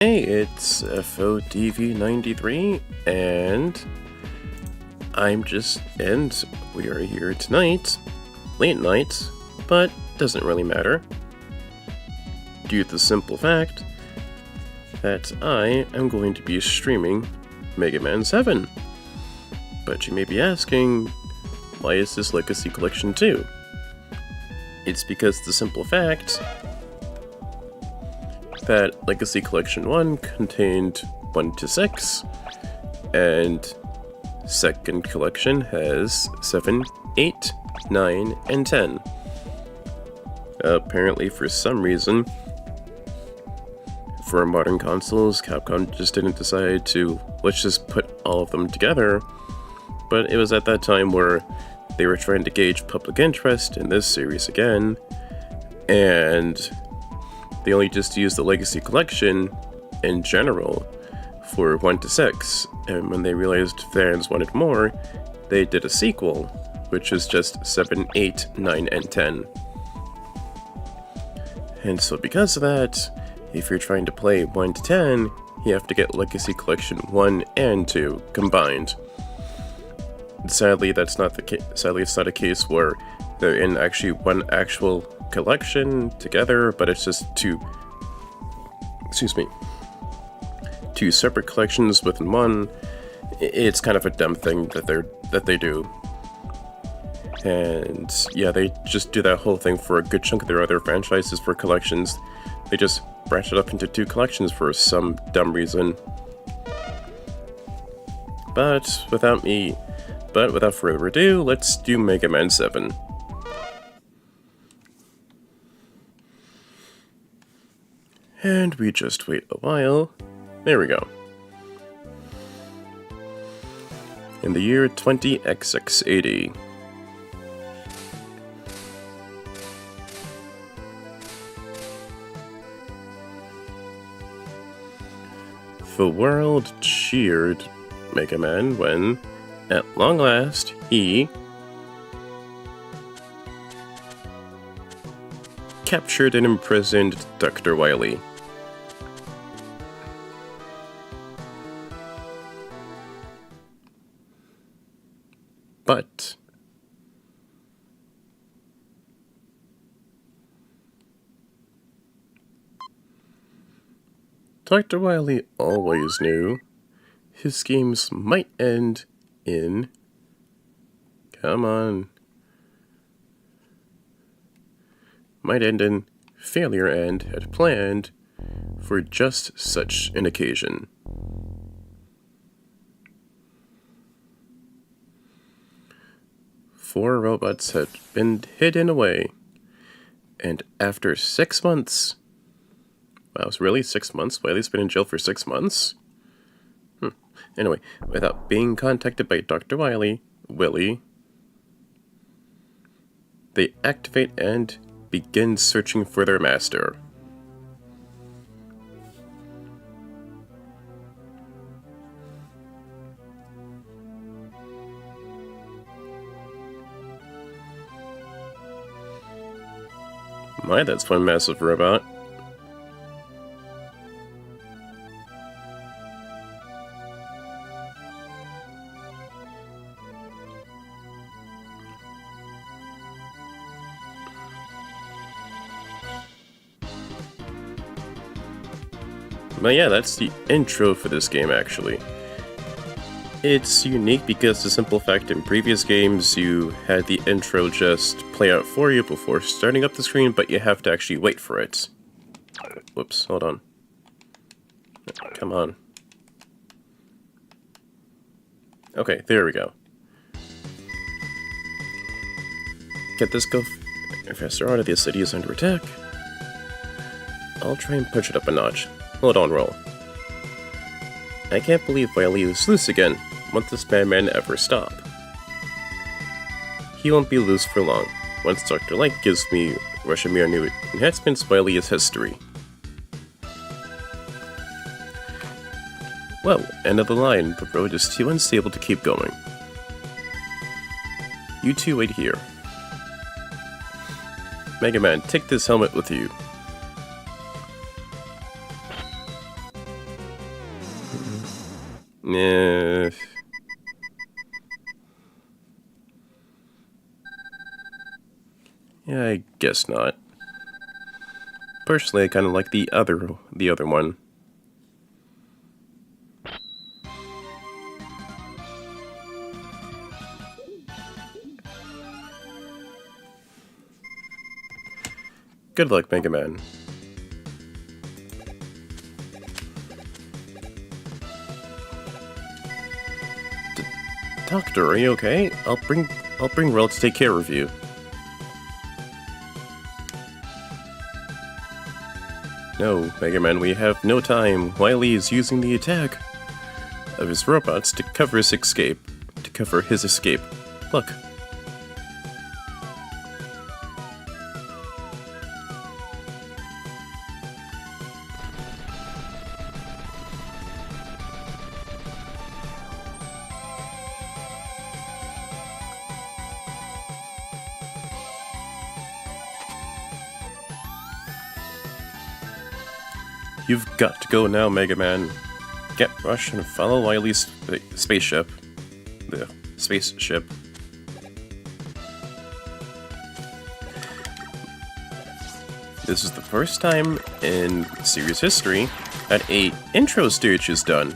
Hey, it's FODV93, and we are here tonight, late night, but doesn't really matter, due to the simple fact that I am going to be streaming Mega Man 7. But you may be asking, why is this Legacy Collection 2? It's because the simple fact that Legacy Collection 1 contained 1 to 6, and second collection has 7, 8, 9, and 10. Apparently, for some reason, for modern consoles, Capcom just didn't decide to, let's just put all of them together, but it was at that time where they were trying to gauge public interest in this series again, and they only just used the Legacy Collection in general for 1 to 6, and when they realized fans wanted more, they did a sequel, which is just 7, 8, 9, and 10. And so because of that, if you're trying to play 1 to 10, you have to get Legacy Collection 1 and 2 combined. Sadly, it's not a case where they're in actually one actual collection together, but it's just two separate collections within one. It's kind of a dumb thing that they do. And yeah, they just do that whole thing for a good chunk of their other franchises for collections. They just branch it up into 2 collections for some dumb reason. But without further ado, let's do Mega Man 7. And we just wait a while. There we go. In the year 20XX80. The world cheered Mega Man when, at long last, he captured and imprisoned Dr. Wily. But Dr. Wily always knew his games might end in... might end in failure and had planned for just such an occasion. Four robots had been hidden away, and after 6 months... Wow, it's really 6 months? Wily's been in jail for 6 months? Anyway, without being contacted by Dr. Wiley, they activate and begin searching for their master. My, that's one massive robot. But yeah, that's the intro for this game, actually. It's unique because the simple fact in previous games you had the intro just play out for you before starting up the screen, but you have to actually wait for it. Whoops, hold on. Come on. Okay, there we go. Get this go faster on, the city is under attack. I'll try and push it up a notch. Hold on, roll. I can't believe Wily is loose again. Won't this madman ever stop? He won't be loose for long. Once Dr. Light gives me Rushimir new enhancements, Wily is history. Well, end of the line. The road is too unstable to keep going. You two wait here. Mega Man, take this helmet with you. Yeah. Yeah, I guess not. Personally, I kind of like the other one. Good luck, Mega Man. Doctor, are you okay? I'll bring Will to take care of you. No, Mega Man, we have no time. Wily is using the attack of his robots to cover his escape. Look. You've got to go now, Mega Man. Get Rush and follow Wily's spaceship. The spaceship. This is the first time in series history that a intro stage is done.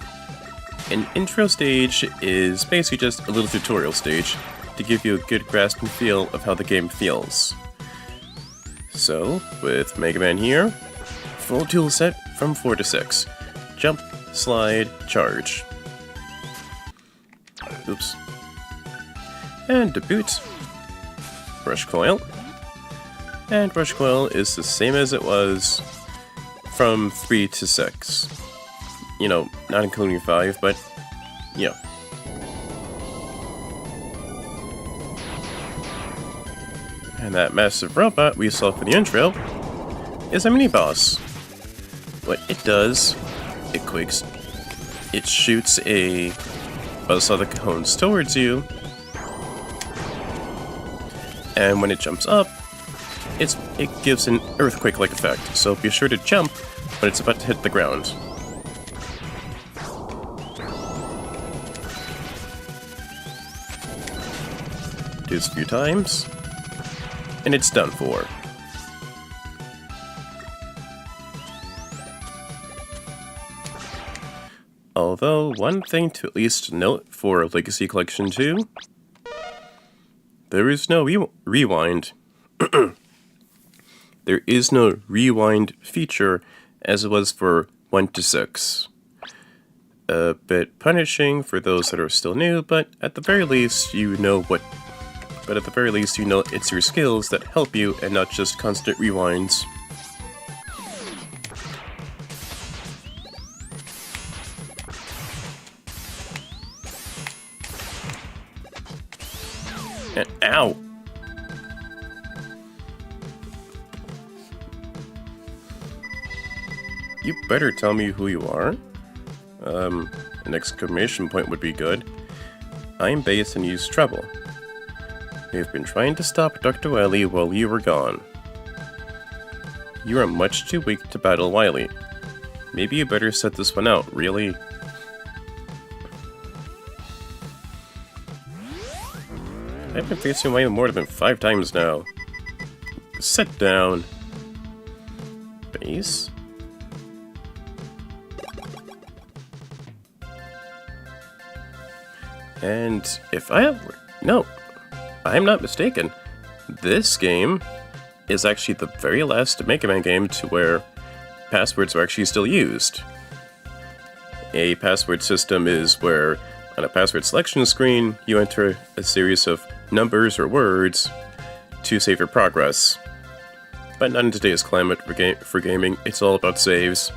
An intro stage is basically just a little tutorial stage to give you a good grasp and feel of how the game feels. So, with Mega Man here, full tool set from 4 to 6. Jump, slide, charge. Oops. And to boot, Rush Coil. And Rush Coil is the same as it was from 3 to 6. You know, not including 5, but yeah. And that massive robot we saw for the intro is a mini-boss. What it does, it shoots a buzzsaw that cones towards you, and when it jumps up, it gives an earthquake-like effect, so be sure to jump when it's about to hit the ground. Do this a few times, and it's done for. Although, one thing to at least note for Legacy Collection 2, there is no rewind. There is no rewind feature as it was for 1 to 6. A bit punishing for those that are still new, but at the very least you know it's your skills that help you and not just constant rewinds. And ow! You better tell me who you are. An exclamation point would be good. I'm Bass and use Trouble. We've been trying to stop Dr. Wily while you were gone. You are much too weak to battle Wily. Maybe you better set this one out, really? I've been facing Wily more than 5 times now. Sit down. Bass? And if I'm not mistaken, this game is actually the very last Mega Man game to where passwords are actually still used. A password system is where, on a password selection screen, you enter a series of numbers or words to save your progress. But not in today's climate for gaming, it's all about saves.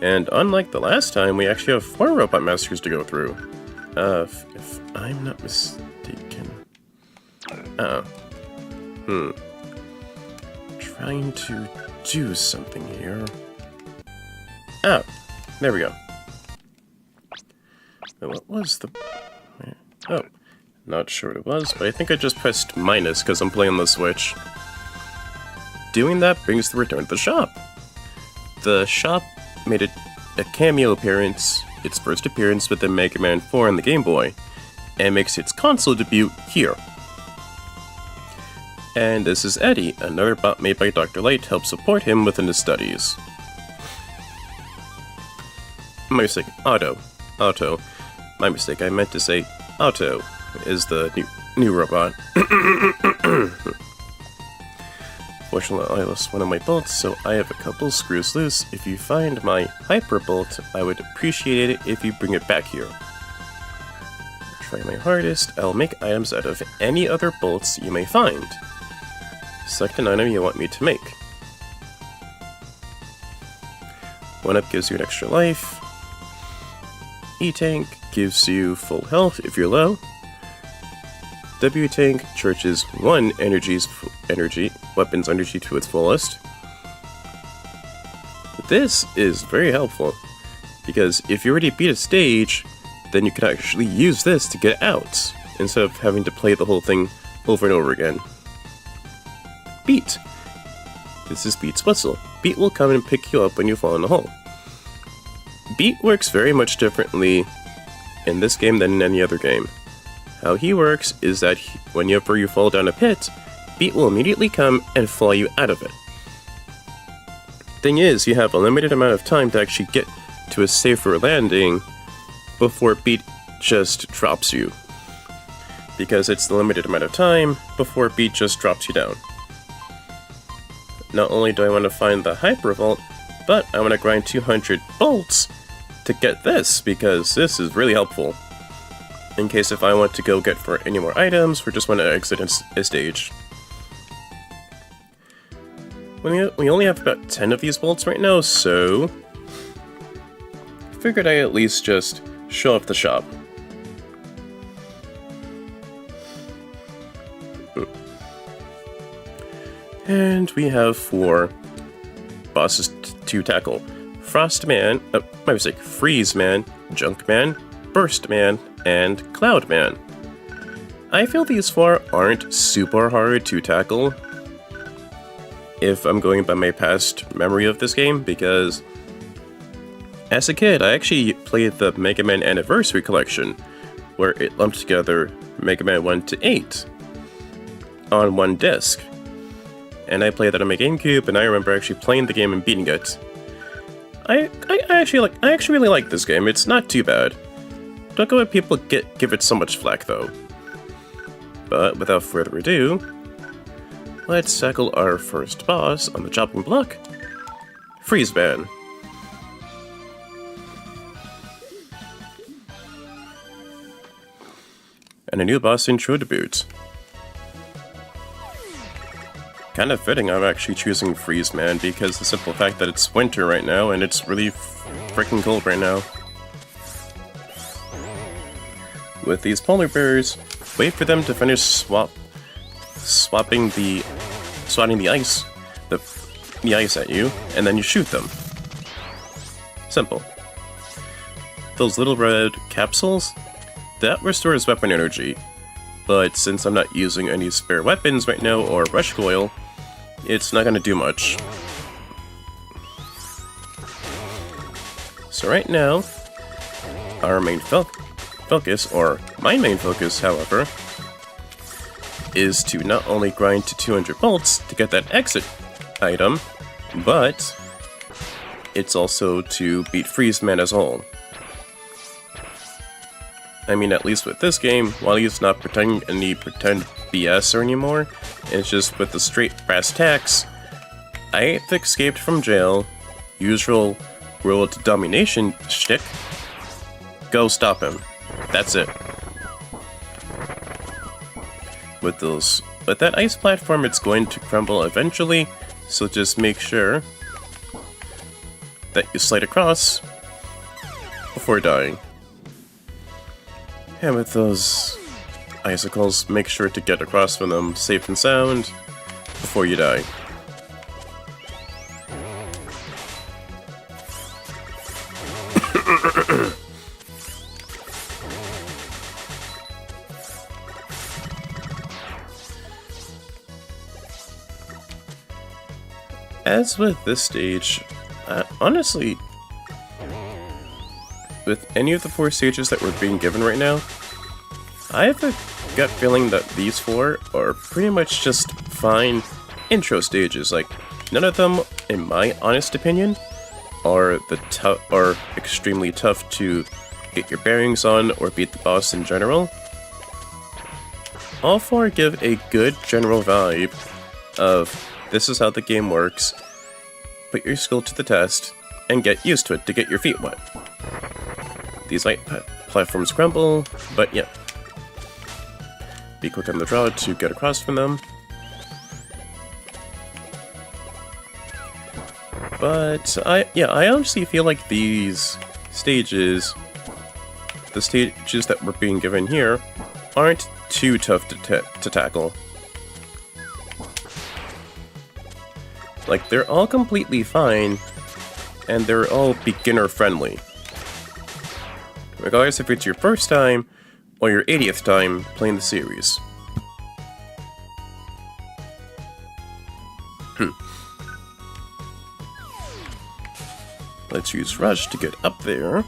And unlike the last time, we actually have 4 Robot Masters to go through. If I'm not mistaken. Trying to do something here. Oh, there we go. What was the... Oh, not sure what it was, but I think I just pressed minus because I'm playing the Switch. Doing that brings the return to the shop. the shop made a cameo appearance, its first appearance with the Mega Man 4 on the Game Boy, and makes its console debut here. And this is Eddie, another bot made by Dr. Light to help support him within his studies. My mistake, Otto. My mistake, I meant to say Otto is the new robot. Fortunately, I lost one of my bolts, so I have a couple screws loose. If you find my Hyper Bolt, I would appreciate it if you bring it back here. Try my hardest. I'll make items out of any other bolts you may find. Select an item you want me to make. 1-up gives you an extra life. E-Tank gives you full health if you're low. W-Tank charges 1 weapon's energy to its fullest. This is very helpful, because if you already beat a stage, then you can actually use this to get out, instead of having to play the whole thing over and over again. Beat. This is Beat's whistle. Beat will come and pick you up when you fall in a hole. Beat works very much differently in this game than in any other game. How he works is that whenever you fall down a pit, Beat will immediately come and fly you out of it. Thing is, you have a limited amount of time to actually get to a safer landing before Beat just drops you. Because it's the limited amount of time before Beat just drops you down. Not only do I want to find the Hyper Vault, but I want to grind 200 bolts to get this, because this is really helpful. In case if I want to go get for any more items, or just want to exit a stage. We only have about 10 of these bolts right now, so figured I at least just show off the shop. And we have 4 bosses to tackle. Frostman, my mistake, Freeze-Man, Junkman, Burst-Man, and Cloud-Man. I feel these 4 aren't super hard to tackle, if I'm going by my past memory of this game, because as a kid, I actually played the Mega Man Anniversary Collection, where it lumped together Mega Man 1 to 8 on one disc. And I played that on my GameCube, and I remember actually playing the game and beating it. I actually really like this game. It's not too bad. Don't go let people give it so much flack though. But without further ado, let's tackle our first boss on the chopping block, Freeze-Man. And a new boss intro to boot. Kind of fitting I'm actually choosing Freeze-Man, because the simple fact that it's winter right now and it's really freaking cold right now. With these polar bears, wait for them to finish swatting the ice at you, and then you shoot them. Simple. Those little red capsules, that restores weapon energy, but since I'm not using any spare weapons right now or rush coil, it's not gonna do much. So right now, our main focus, or my main focus, however, is to not only grind to 200 bolts to get that exit item, but it's also to beat Freeze-Man as a whole. I mean, at least with this game, while he's not pretending any pretend BS or anymore, it's just with the straight brass tacks. I have escaped from jail, usual world domination shtick. Go stop him. That's it. With that ice platform, it's going to crumble eventually, so just make sure that you slide across before dying. And with those icicles, make sure to get across from them safe and sound before you die. As with this stage, Honestly, with any of the 4 stages that we're being given right now, I have a gut feeling that these 4 are pretty much just fine intro stages. Like, none of them, in my honest opinion, are extremely tough to get your bearings on or beat the boss in general. All 4 give a good general vibe of this is how the game works, put your skill to the test, and get used to it to get your feet wet. These light platforms crumble, but yeah. Be quick on the draw to get across from them. But I honestly feel like these stages, the stages that we're being given here, aren't too tough to tackle. Like, they're all completely fine, and they're all beginner friendly. Regardless if it's your first time or your 80th time playing the series. Let's use Rush to get up there.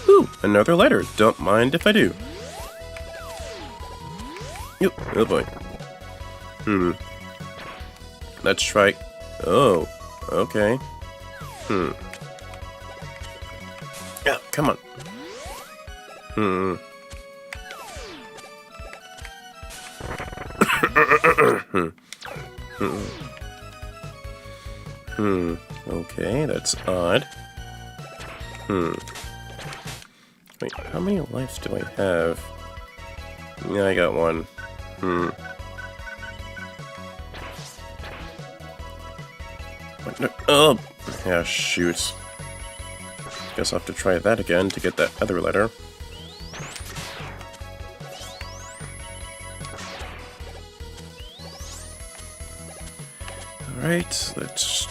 Ooh, another letter. Don't mind if I do. Yep, oh boy. Let's try... Oh, okay. Yeah, come on. Okay, that's odd. Wait, how many lives do I have? Yeah, I got one. What? No. Oh! Yeah, shoot. Guess I'll have to try that again to get that other letter. Alright, let's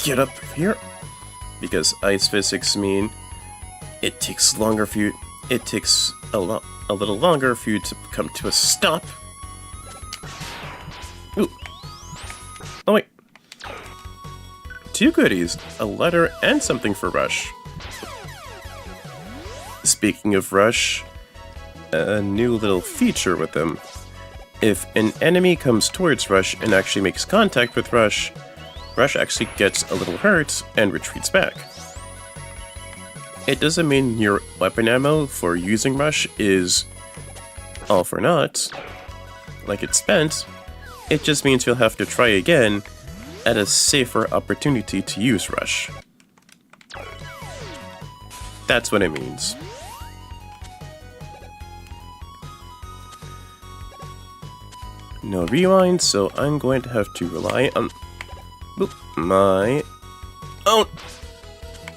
get up here. Because ice physics mean it takes longer for you. It takes a little longer for you to come to a stop. Ooh. Oh wait. 2 goodies, a letter and something for Rush. Speaking of Rush, a new little feature with them. If an enemy comes towards Rush and actually makes contact with Rush, Rush actually gets a little hurt and retreats back. It doesn't mean your weapon ammo for using Rush is all for naught, like it's spent. It just means you'll have to try again at a safer opportunity to use Rush. That's what it means. No rewind, so I'm going to have to rely on my own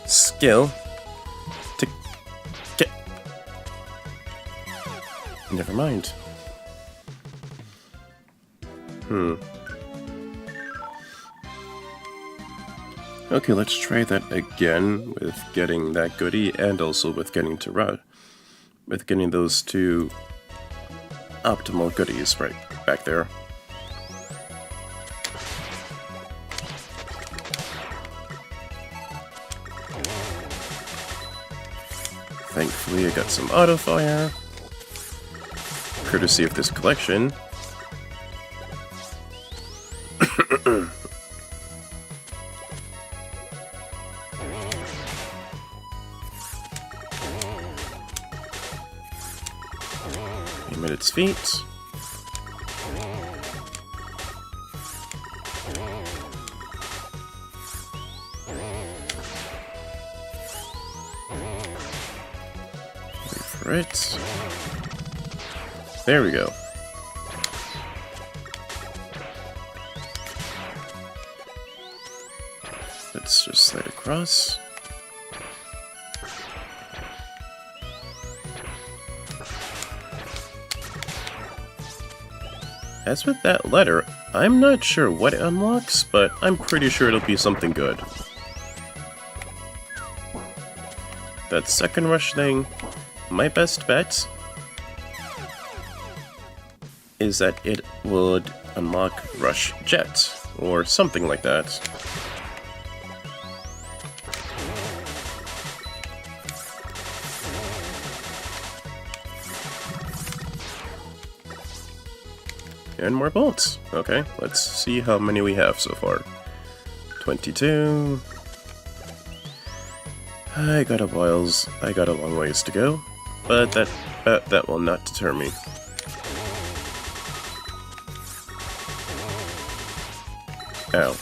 skill to get... Never mind. Okay, let's try that again with getting that goodie and also with getting to Rush. With getting those 2 optimal goodies right back there. Thankfully, I got some auto fire, courtesy of this collection. Aim at its feet. Right. There we go. Let's just slide across. As with that letter, I'm not sure what it unlocks, but I'm pretty sure it'll be something good. That second Rush thing, my best bet is that it would unlock Rush Jet, or something like that. And more bolts. Okay, let's see how many we have so far. 22. I got a long ways to go, but that will not deter me. Ow.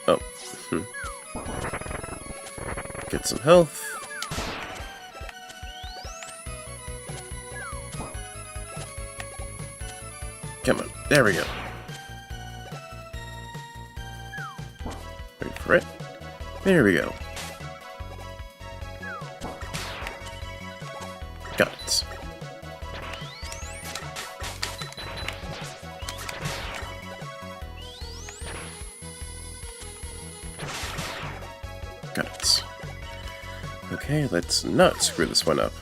Oh. Get some health. Come on. There we go. Wait for it. There we go. Got it. Got it. Okay, let's not screw this one up.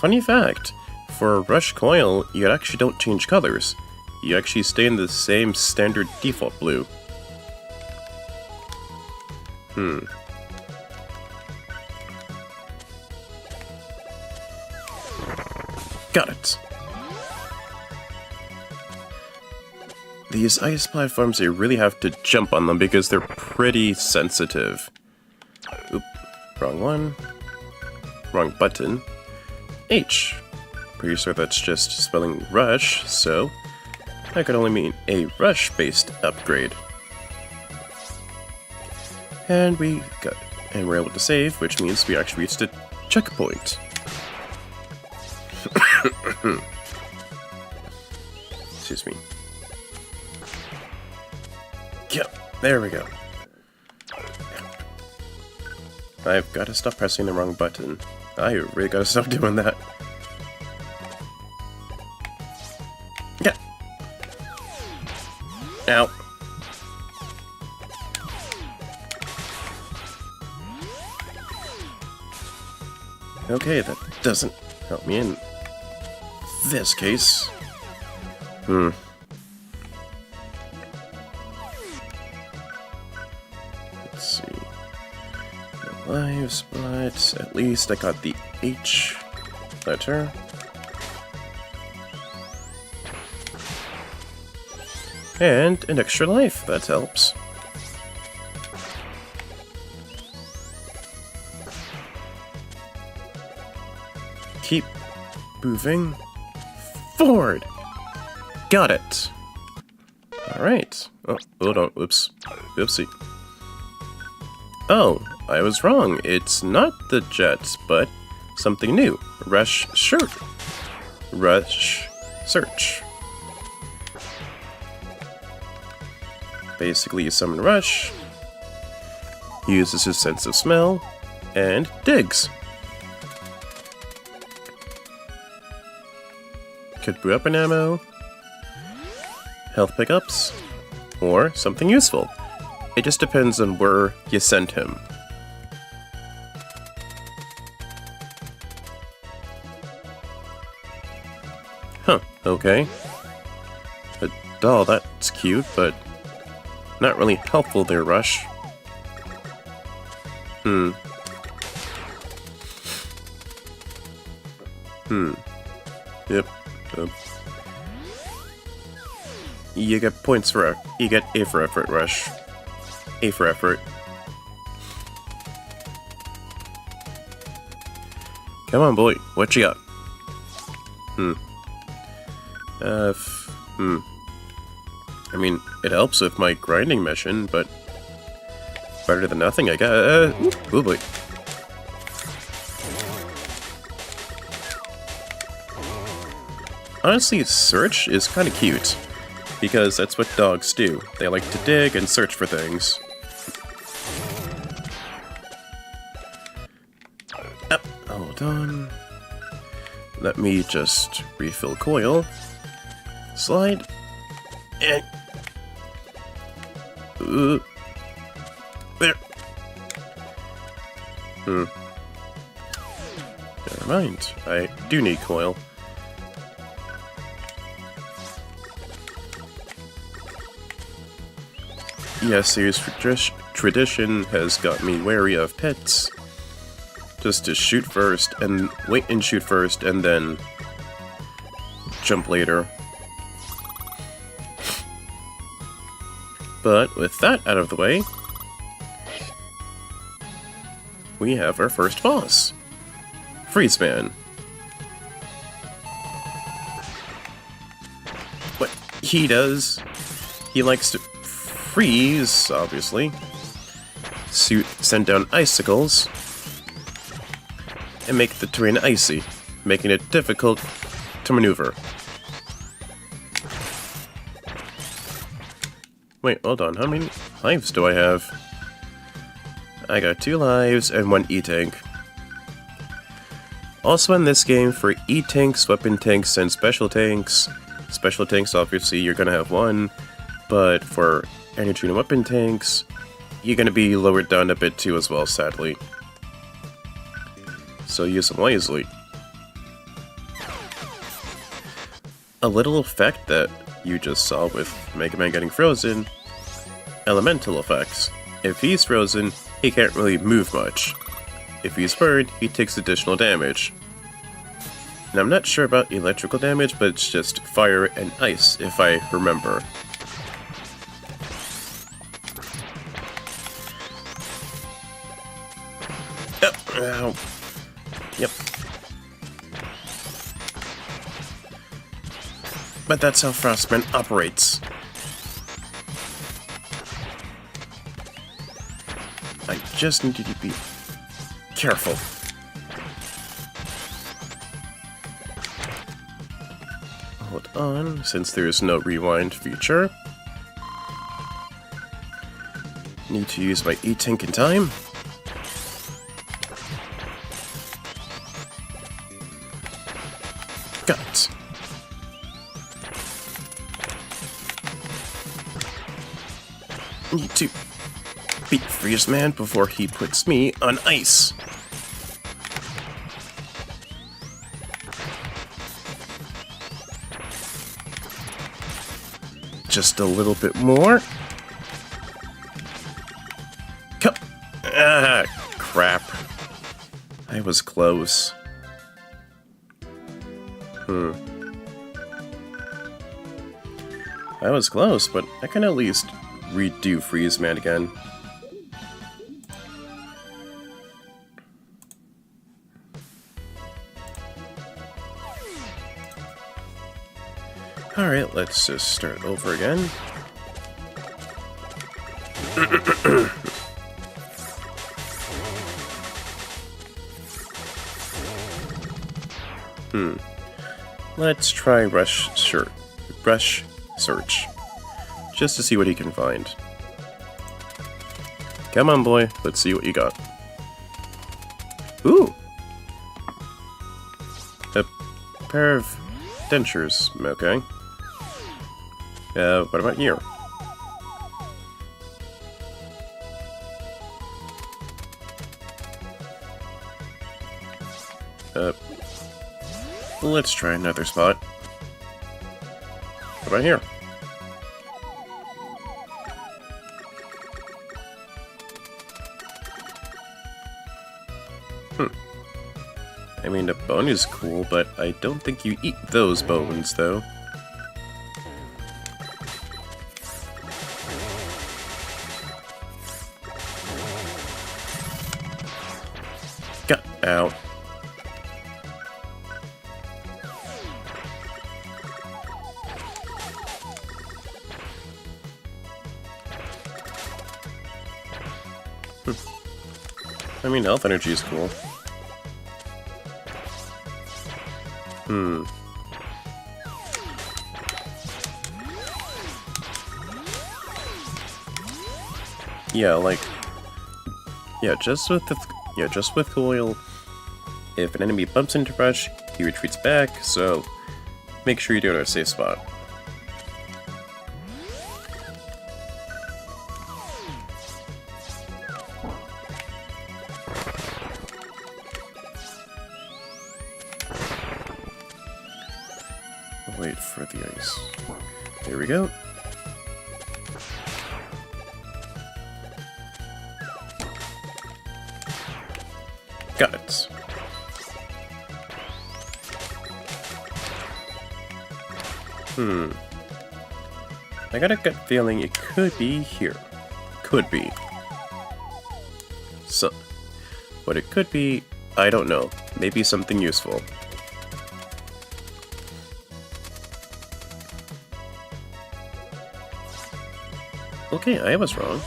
Funny fact, for a Rush Coil, you actually don't change colors. You actually stay in the same standard default blue. Got it. These ice platforms, you really have to jump on them because they're pretty sensitive. Oop, wrong one. Wrong button. H. Pretty sure that's just spelling rush, so that could only mean a rush-based upgrade. And we're able to save, which means we actually reached a checkpoint. Excuse me. Yep, there we go. I've got to stop pressing the wrong button. I really gotta stop doing that. Yeah. Ow. Okay, that doesn't help me in this case. Let's see. No lives, but at least I got the H letter. And an extra life, that helps. Keep moving forward. Got it. Alright. Oh, hold on. Oops. Oopsie. Oh, I was wrong. It's not the jets, but something new. Rush shirt. Rush search. Basically, you summon Rush, uses his sense of smell, and digs. Could brew up an ammo, health pickups, or something useful. It just depends on where you send him. Huh, okay. A doll, that's cute, but not really helpful there, Rush. Yep. You get points for you get A for effort, Rush. A for effort. Come on, boy. What you got? I mean, it helps with my grinding mission, but better than nothing, I guess. Oh boy. Honestly, search is kind of cute, because that's what dogs do. They like to dig and search for things. Hold on. Let me just refill coil. Slide. And... There. Never mind. I do need coil. Yes, series tradition has got me wary of pets. Just to shoot first, and wait and shoot first, and then jump later. But with that out of the way, we have our first boss, Freeze Man. What he does, he likes to freeze, obviously, send down icicles, and make the terrain icy, making it difficult to maneuver. Wait, hold on, how many lives do I have? I got 2 lives and 1 E-Tank. Also in this game, for E-Tanks, Weapon Tanks, and Special Tanks, obviously you're gonna have 1, but for Energy and Weapon Tanks, you're gonna be lowered down a bit too as well, sadly. So use them wisely. A little effect that you just saw with Mega Man getting frozen, elemental effects. If he's frozen, he can't really move much. If he's burned, he takes additional damage. Now I'm not sure about electrical damage, but it's just fire and ice, if I remember. Ow. Yep. But that's how Frostman operates. I just need to be careful. Hold on, since there is no rewind feature. Need to use my E-Tank in time. Got. Need to beat Freeze Man before he puts me on ice. Just a little bit more. Ah, crap. I was close. I was close, but I can at least redo Freeze Man again. Alright, let's just start over again. Let's try Rush Search, just to see what he can find. Come on, boy, let's see what you got. Ooh! A pair of dentures, okay. What about here? Let's try another spot. What about here? I mean, the bone is cool, but I don't think you eat those bones, though. Got out. I mean, health energy is cool. Yeah, like, just with coil, if an enemy bumps into Rush, he retreats back, so make sure you do it at a safe spot. Wait for the ice. There we go. Got it. I got a gut feeling it could be here. Could be. So, what it could be, I don't know. Maybe something useful. Okay, I was wrong.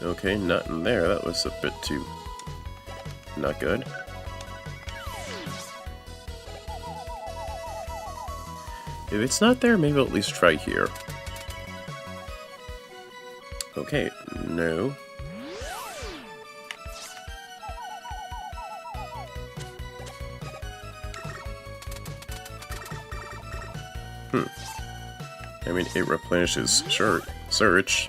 Okay, not in there. That was a bit too... not good. If it's not there, maybe I'll at least try here. Okay, no. I mean, it replenishes search.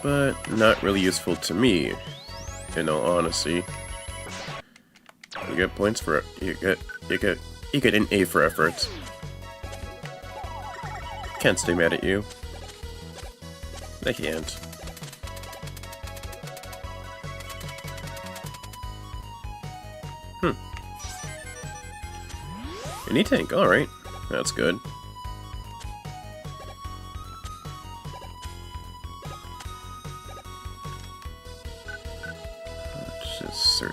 But not really useful to me, in all honesty. You get points for it. You get an A for effort. Can't stay mad at you. I can't. An E-tank, alright. That's good. Let's just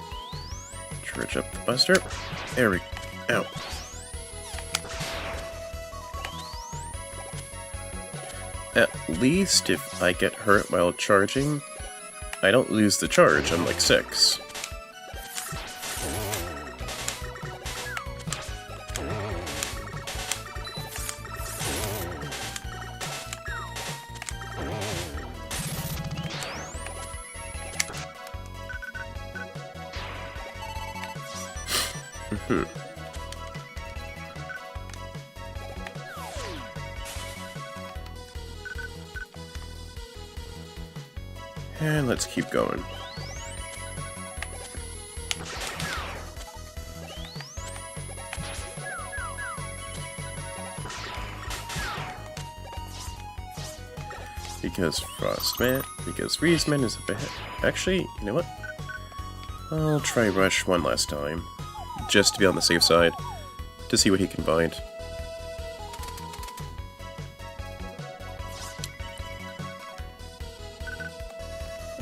charge up the buster. There we go. At least if I get hurt while charging, I don't lose the charge, unlike 6. And let's keep going. Because Freezeman is a bit... Actually, you know what? I'll try Rush one last time. Just to be on the safe side. To see what he can find.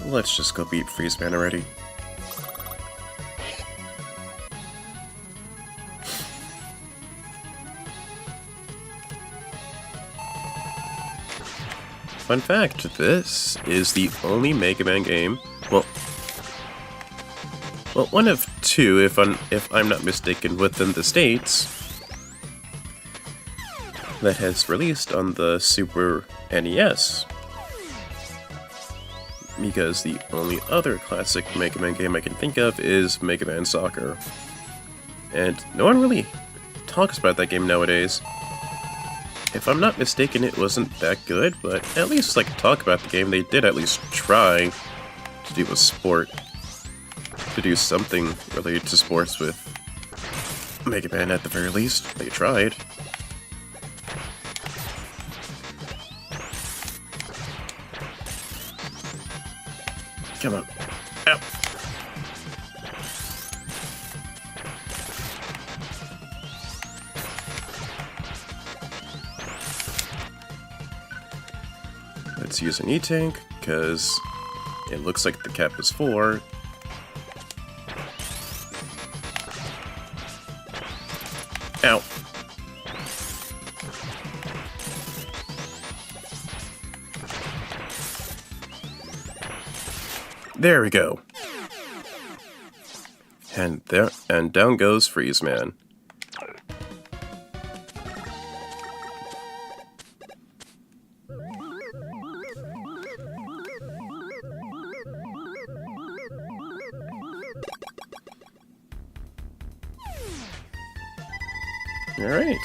Let's just go beat Freezeman already. Fun fact, this is the only Mega Man game, well, one of two, if I'm not mistaken, within the States, that has released on the Super NES. Because the only other classic Mega Man game I can think of is Mega Man Soccer. And no one really talks about that game nowadays. If I'm not mistaken, it wasn't that good, but at least talk about the game. They did at least try to do a sport. To do something related to sports with Mega Man at the very least. They tried. Come on. Ow. Let's use an E-tank, because it looks like the cap is 4. Ow. There we go. And down goes Freezeman. Alright.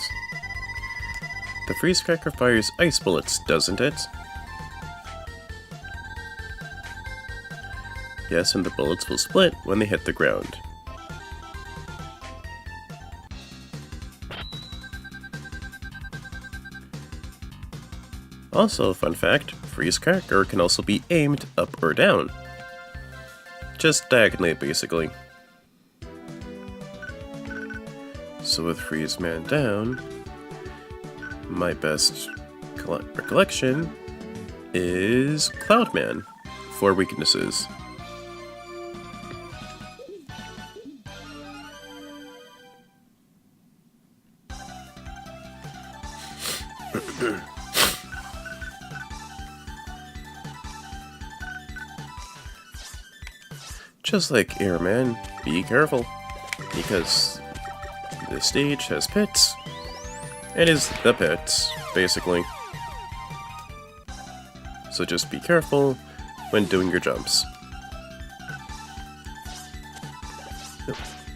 The freeze cracker fires ice bullets, doesn't it? Yes, and the bullets will split when they hit the ground. Also, fun fact, freeze cracker can also be aimed up or down. Just diagonally, basically. So with freeze man down, my best recollection is Cloudman for weaknesses. Just like Airman, be careful, because this stage has pits. It is the pits, basically. So just be careful when doing your jumps.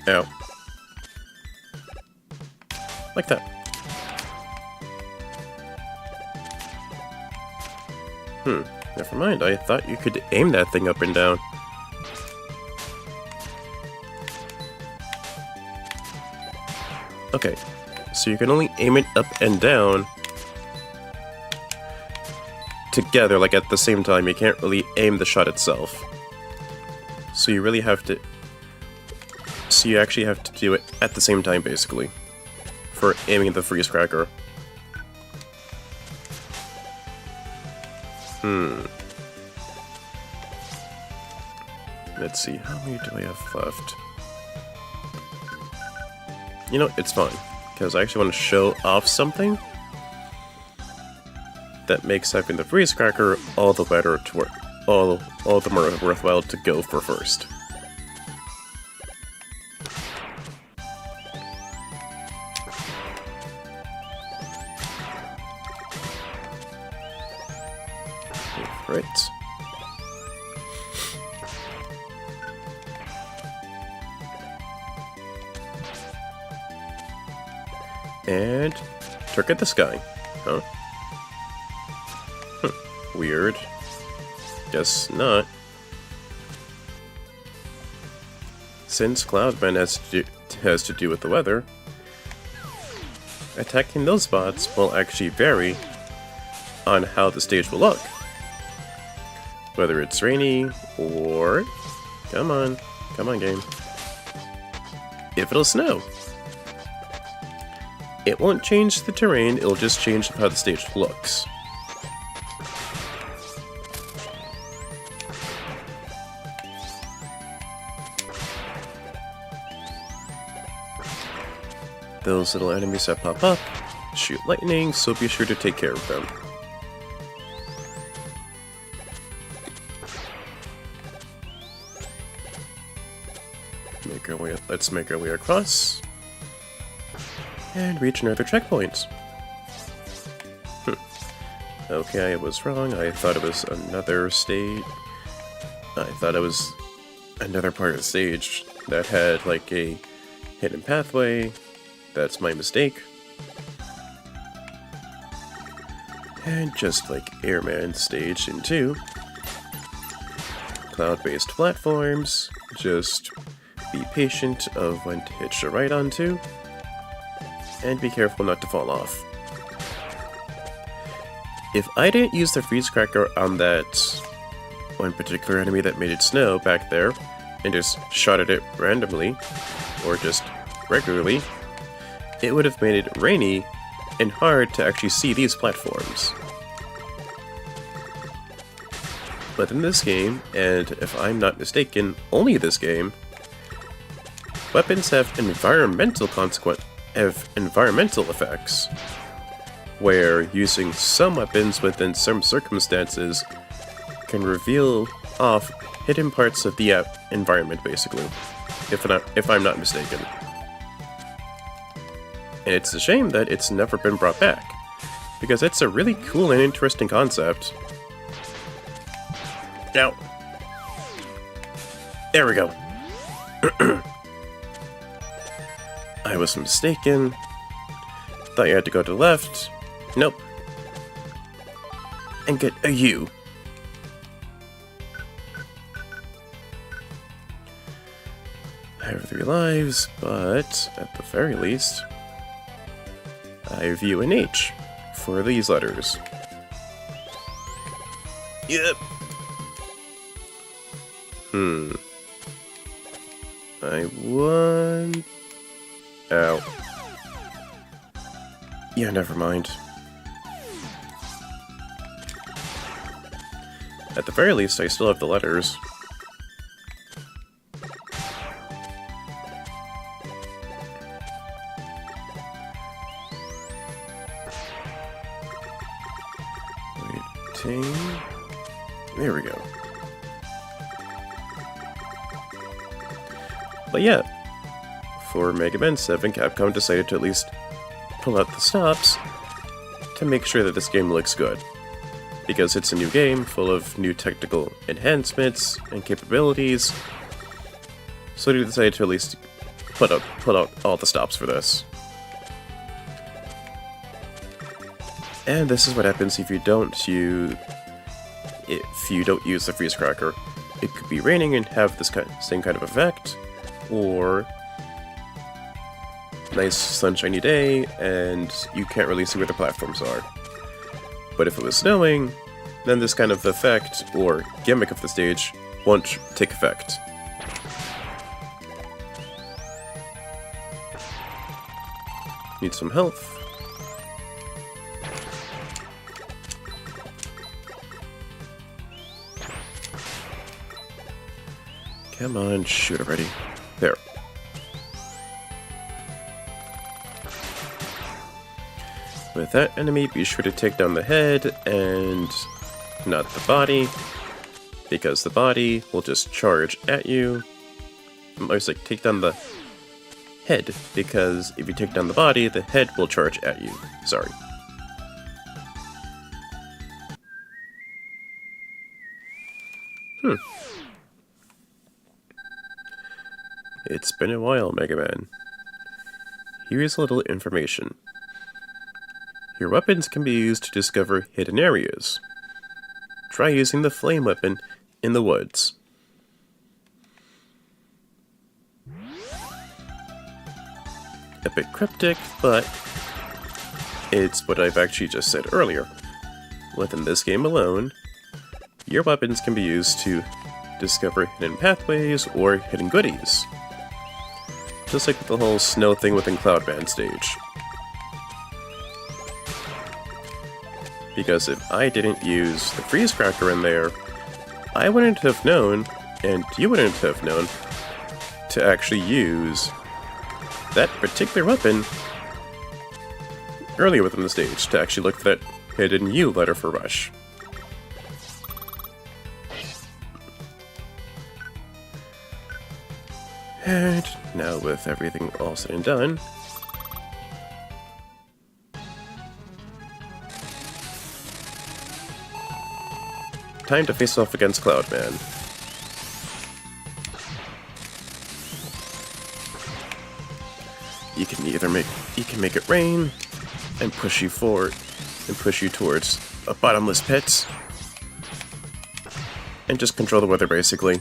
Ow. Like that. Never mind, I thought you could aim that thing up and down. Okay, so you can only aim it up and down together, like at the same time. You can't really aim the shot itself. So you really have to... So you actually have to do it at the same time, basically, for aiming the freeze cracker. Let's see, how many do I have left? You know, it's fine, because I actually want to show off something that makes having the freeze cracker all the better to work, all the more worthwhile to go for first. Right. And look at the sky. Huh? Weird. Guess not. Since Cloudman has to do with the weather, attacking those spots will actually vary on how the stage will look. Whether it's rainy or... Come on game. If it'll snow. It won't change the terrain, it'll just change how the stage looks. Those little enemies that pop up shoot lightning, so be sure to take care of them. Let's make our way across and reach another checkpoint. Okay, I was wrong. I thought it was another stage. I thought it was another part of the stage that had like a hidden pathway. That's my mistake. And just like Airman Stage in 2, cloud-based platforms, just be patient of when to hitch a ride onto, and be careful not to fall off. If I didn't use the freeze cracker on that one particular enemy that made it snow back there, and just shot at it randomly, or just regularly, it would have made it rainy and hard to actually see these platforms. But in this game, and if I'm not mistaken, only this game, weapons have environmental effects, where using some weapons within some circumstances can reveal off hidden parts of the environment, basically, if I'm not mistaken. And it's a shame that it's never been brought back, because it's a really cool and interesting concept. Now, there we go. I was mistaken. Thought you had to go to the left. Nope. And get a U. I have 3 lives, but at the very least, I have U and H for these letters. Yep. I won. Ow. Yeah, never mind. At the very least, I still have the letters. Waiting. There we go. But yeah, for Mega Man 7, Capcom decided to at least pull out the stops to make sure that this game looks good. Because it's a new game full of new technical enhancements and capabilities, so they decided to at least put out all the stops for this. And this is what happens if you don't use the freeze cracker. It could be raining and have this same kind of effect, or nice sunshiny day and you can't really see where the platforms are. But if it was snowing, then this kind of effect or gimmick of the stage won't take effect. Need some health. Come on, shoot already. There. With that enemy, be sure to take down the head and not the body, because the body will just charge at you. I was like, take down the head, because if you take down the body, the head will charge at you. Sorry. It's been a while, Mega Man. Here's a little information. Your weapons can be used to discover hidden areas. Try using the flame weapon in the woods. A bit cryptic, but it's what I've actually just said earlier. Within this game alone, your weapons can be used to discover hidden pathways or hidden goodies. Just like the whole snow thing within Cloudman stage. Because if I didn't use the freeze cracker in there, I wouldn't have known, and you wouldn't have known, to actually use that particular weapon earlier within the stage, to actually look for that hidden U letter for Rush. And now with everything all said and done, time to face off against Cloudman. You can make it rain and push you forward and push you towards a bottomless pit and just control the weather basically.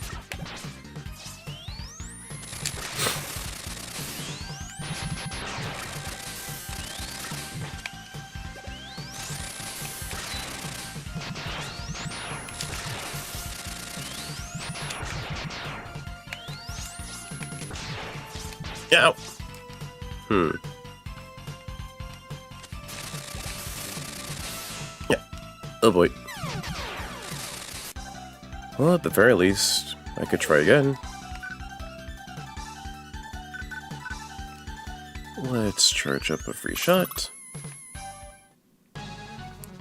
Ow! Yeah. Oh boy. Well, at the very least, I could try again. Let's charge up a free shot.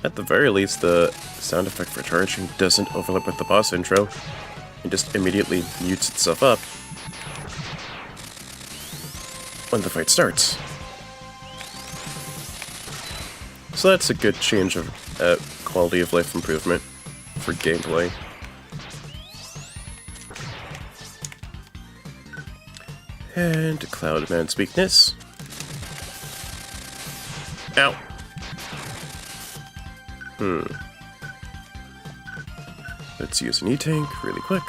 At the very least, the sound effect for charging doesn't overlap with the boss intro. It just immediately mutes itself up when the fight starts. So that's a good change of quality of life improvement for gameplay. And Cloudman's weakness. Ow! Let's use an E-Tank really quick.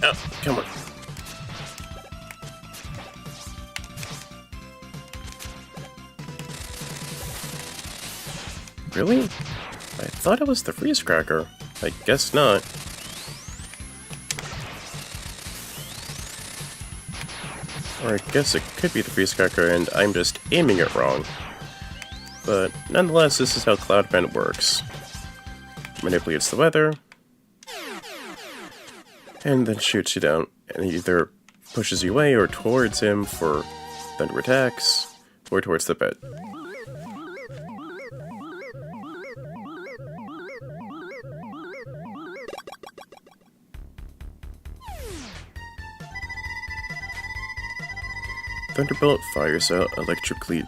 Oh, come on. Really? I thought it was the freeze cracker. I guess not. Or I guess it could be the freeze cracker and I'm just aiming it wrong. But nonetheless, this is how Cloud Vent works. Manipulates the weather, and then shoots you down, and he either pushes you away or towards him for thunder attacks, or towards the bed. Thunderbolt fires out electrically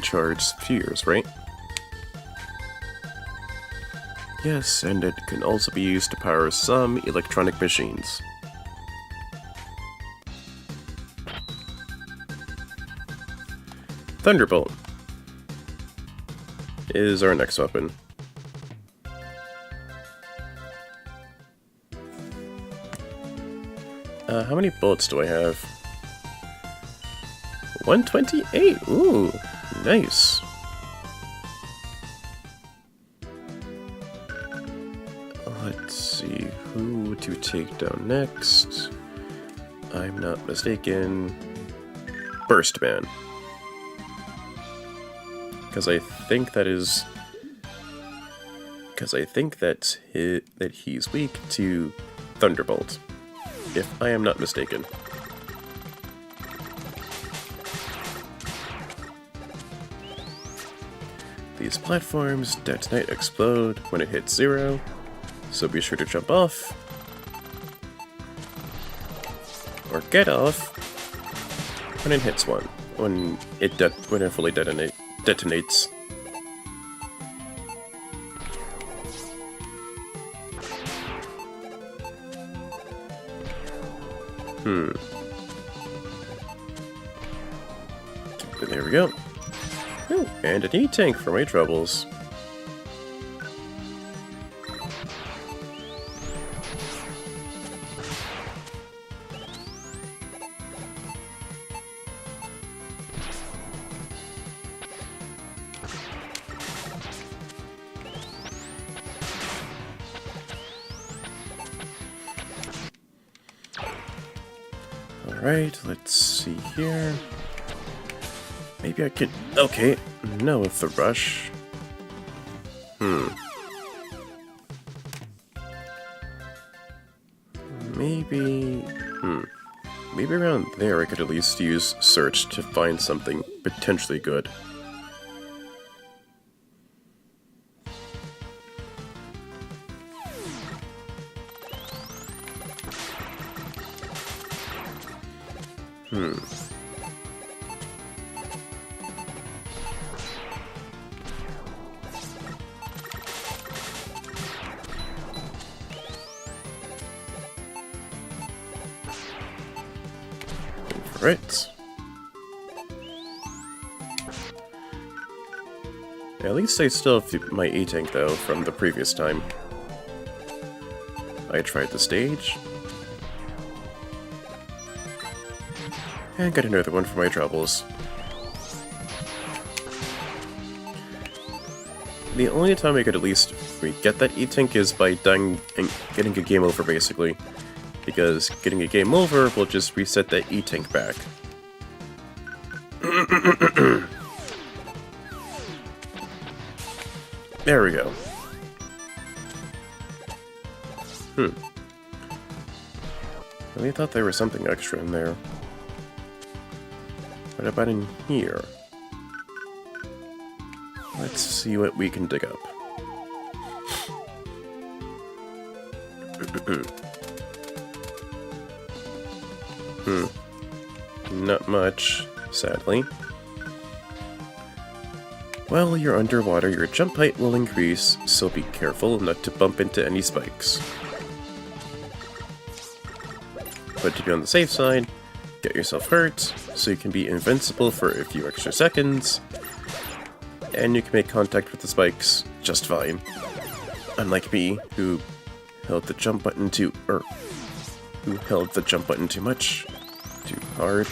charged spheres, right? Yes, and it can also be used to power some electronic machines. Thunderbolt is our next weapon. How many bullets do I have? 128! Ooh, nice. Let's see, who to take down next? I'm not mistaken. Burst Man. Because I think that is... Because I think that he's weak to Thunderbolt. If I am not mistaken. These platforms detonate, explode when it hits 0, so be sure to jump off, or get off when it hits 1, when it fully detonates. There we go. Ooh, and an E-Tank for my troubles. Alright, let's see here. Maybe I could... Okay, no with the rush. Maybe... Maybe around there I could at least use search to find something potentially good. Right. At least I still have my E-Tank though from the previous time. I tried the stage. And got another one for my troubles. The only time I could at least get that E-Tank is by dying and getting a game over basically. Because getting a game over will just reset that E-Tank back. There we go. Really thought there was something extra in there. What about in here? Let's see what we can dig up. Not much, sadly. While you're underwater, your jump height will increase, so be careful not to bump into any spikes. but to be on the safe side, get yourself hurt, so you can be invincible for a few extra seconds, and you can make contact with the spikes just fine. Unlike me, who held the jump button too much, too hard.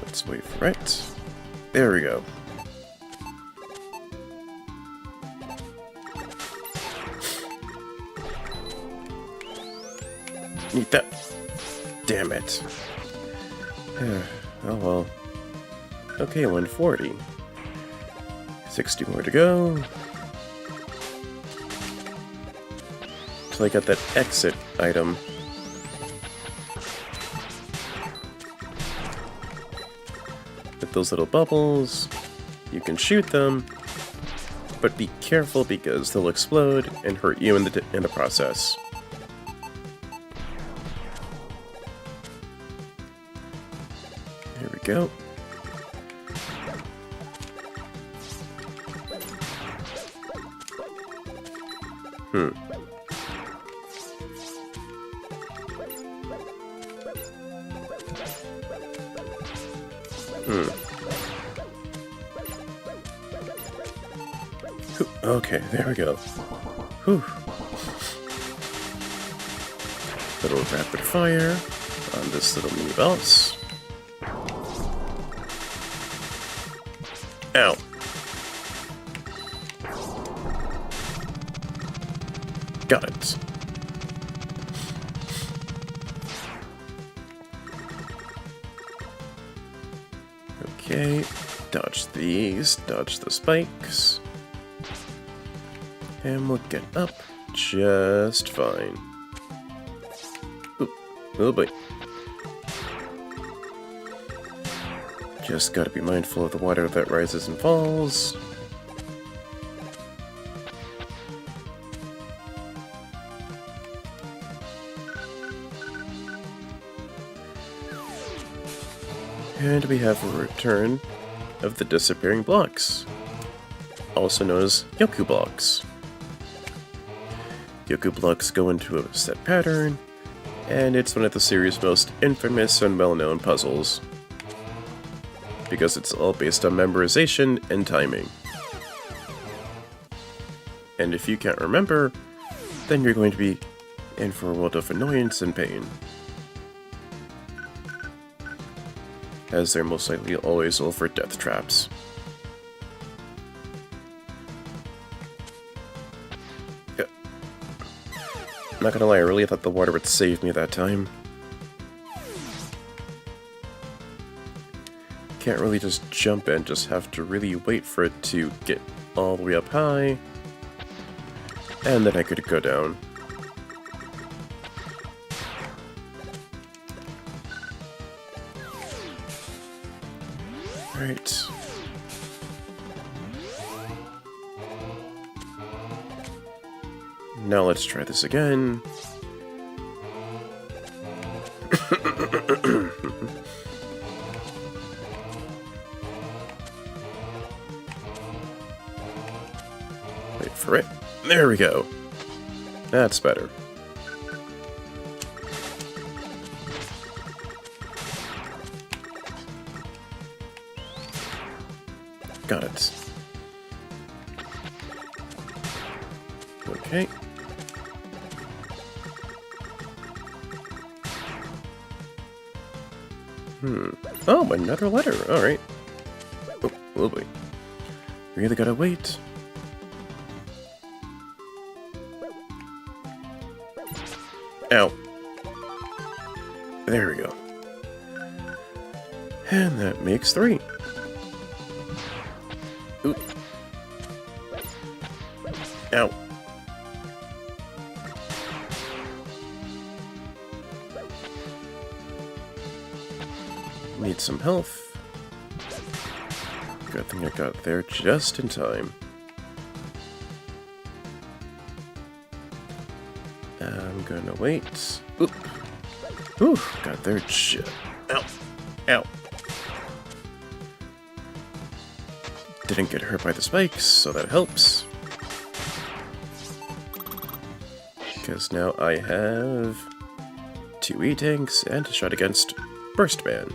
Let's wait for it. There we go. Need that. Damn it. Oh well. Okay, 140. 60 more to go. Till I got that exit item. With those little bubbles, you can shoot them, but be careful because they'll explode and hurt you in the process. Here we go. Okay, there we go. Whew. Little rapid fire on this little mini boss. Ow. Got it. Okay, dodge these, dodge the spikes. And we'll get up just fine. Oop, oh boy. Just gotta be mindful of the water that rises and falls. And we have a return of the disappearing blocks, also known as Yoku blocks. Yoku blocks go into a set pattern, and it's one of the series' most infamous and well-known puzzles, because it's all based on memorization and timing. And if you can't remember, then you're going to be in for a world of annoyance and pain, as they're most likely always over death traps. Not gonna lie, I really thought the water would save me that time. Can't really just jump in, just have to really wait for it to get all the way up high, and then I could go down. Right. Now let's try this again. Wait for it. There we go. That's better. Got it. Okay. Oh, another letter. Alright. Oh boy. Really gotta wait. Ow. There we go. And that makes 3. Ooh. Ow. Need some health. Good thing I got there just in time. I'm gonna wait. Oop. Ooh, got there just... Ow! Ow! Didn't get hurt by the spikes, so that helps. Because now I have 2 E-Tanks and a shot against Burst Man.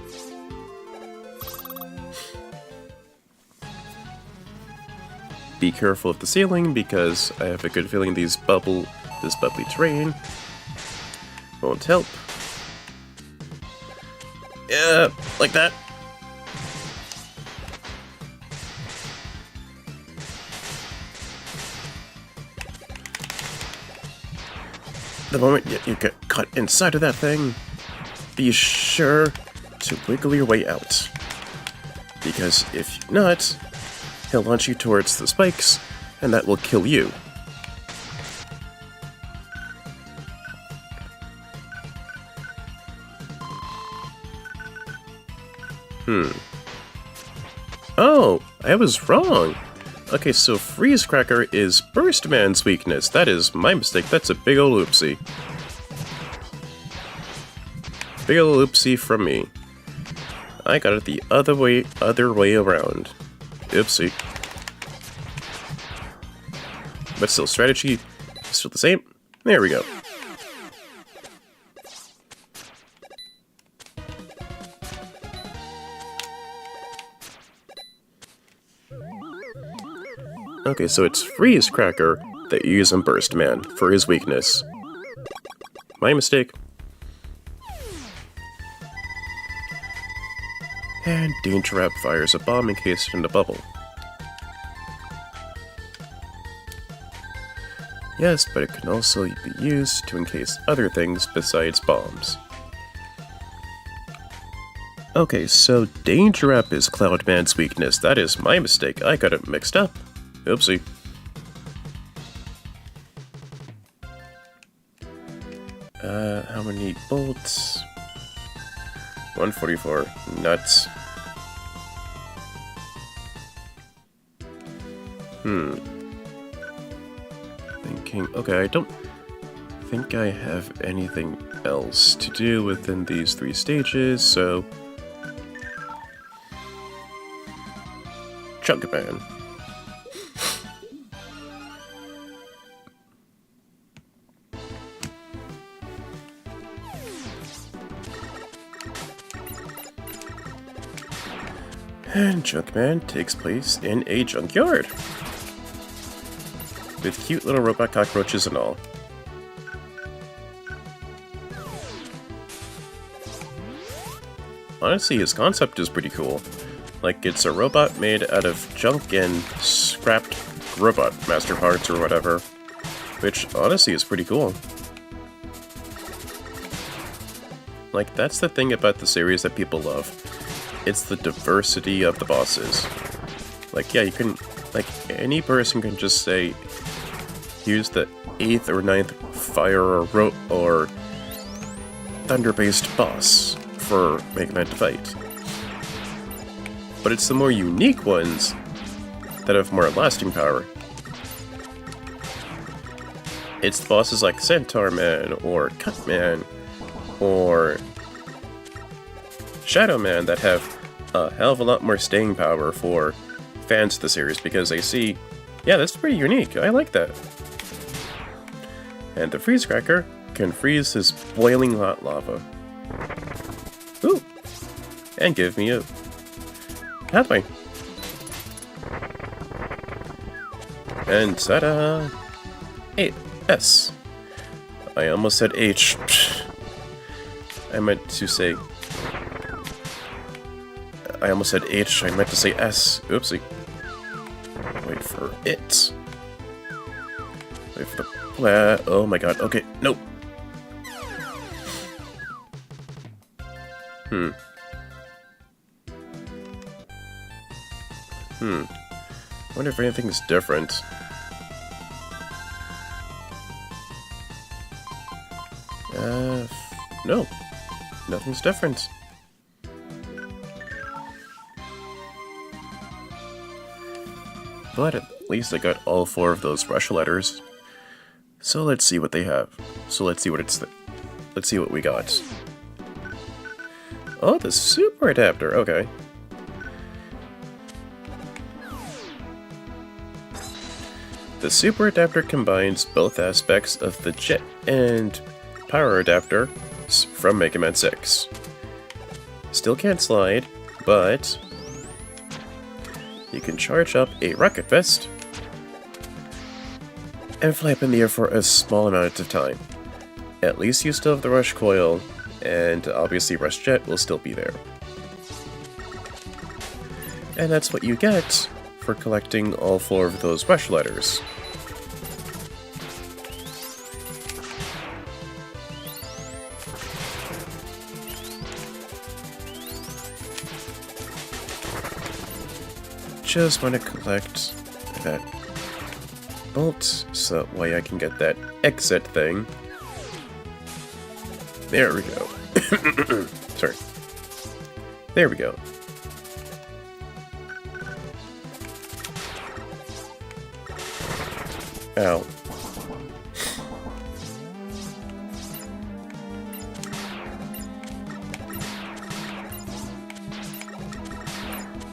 Be careful of the ceiling, because I have a good feeling this bubbly terrain won't help. Yeah, like that. The moment you get caught inside of that thing, be sure to wiggle your way out. Because if not, he'll launch you towards the spikes, and that will kill you. Oh, I was wrong. Okay, so Freeze Cracker is Burst Man's weakness. That is my mistake. That's a big ol' oopsie. Big ol' oopsie from me. I got it the other way around. Oopsie. But still, strategy is still the same. There we go. Okay, so it's Freeze Cracker that you use on Burst Man for his weakness. My mistake. And Danger Wrap fires a bomb encased in a bubble. Yes, but it can also be used to encase other things besides bombs. Okay, so Danger Wrap is Cloud Man's weakness. That is my mistake. I got it mixed up. Oopsie. How many bolts? 144. Nuts. Thinking. Okay, I don't think I have anything else to do within these 3 stages, so. Chunk Man. And Junkman takes place in a junkyard. With cute little robot cockroaches and all. Honestly, his concept is pretty cool. Like, it's a robot made out of junk and scrapped robot master parts or whatever. Which, honestly, is pretty cool. Like, that's the thing about the series that people love. It's the diversity of the bosses. Like, yeah, you can, like, any person can just say, use the 8th or 9th fire or thunder-based boss for Mega Man to fight. But it's the more unique ones that have more lasting power. It's the bosses like Centaur Man, or Cut Man, or Shadow Man that have a hell of a lot more staying power for fans of the series, because they see, yeah, that's pretty unique, I like that. And the Freeze Cracker can freeze his boiling hot lava. Ooh! And give me a pathway. And ta-da! S. I almost said H. I meant to say... I almost said H, I meant to say S. Oopsie. Wait for it. Wait for the... oh my god, okay, nope. I wonder if anything's different. No. Nothing's different. But at least I got all 4 of those rush letters. So let's see what they have. So let's see what we got. Oh, the super adapter, okay. The super adapter combines both aspects of the jet and power adapter from Mega Man 6. Still can't slide, but you can charge up a rocket vest and fly up in the air for a small amount of time. At least you still have the Rush Coil, and obviously Rush Jet will still be there. And that's what you get for collecting all 4 of those Rush letters. Just want to collect that bolt so that way I can get that exit thing. There we go. Sorry. There we go. Ow.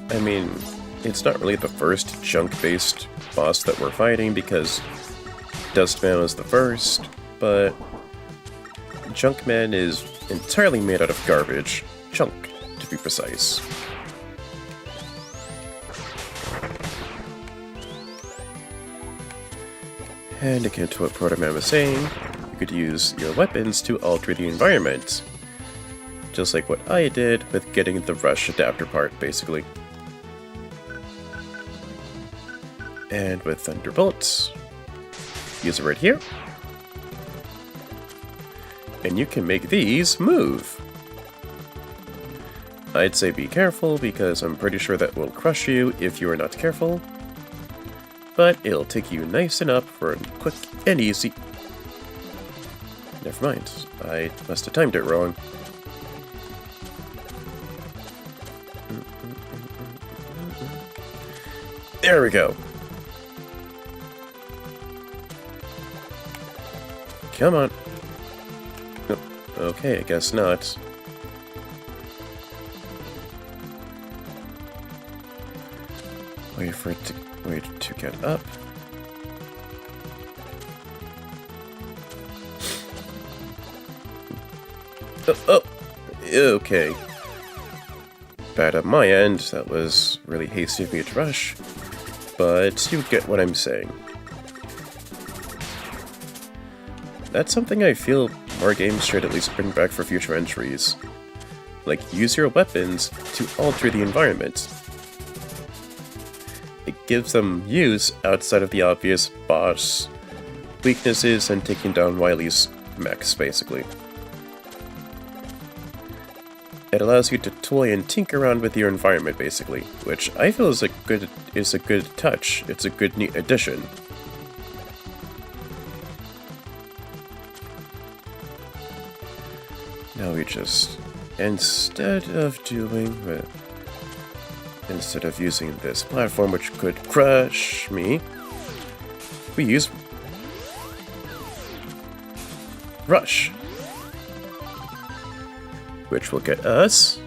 I mean, it's not really the first junk-based boss that we're fighting because Dustman was the first, but Junkman is entirely made out of garbage. Chunk, to be precise. And again to what Protoman was saying, you could use your weapons to alter the environment. Just like what I did with getting the Rush adapter part, basically. And with Thunderbolts, use it right here. And you can make these move. I'd say be careful because I'm pretty sure that will crush you if you are not careful. But it'll take you nice and up for a quick and easy. Never mind, I must have timed it wrong. There we go. Come on. Oh, okay, I guess not. Wait for it to get up. Oh, okay. Bad on my end. That was really hasty of me to rush. But you get what I'm saying. That's something I feel more games should at least bring back for future entries. Like, use your weapons to alter the environment. It gives them use outside of the obvious boss weaknesses and taking down Wily's mechs, basically. It allows you to toy and tinker around with your environment, basically, which I feel is a good touch. It's a good, neat addition. Now we just, instead of using this platform, which could crush me, we use Rush, which will get us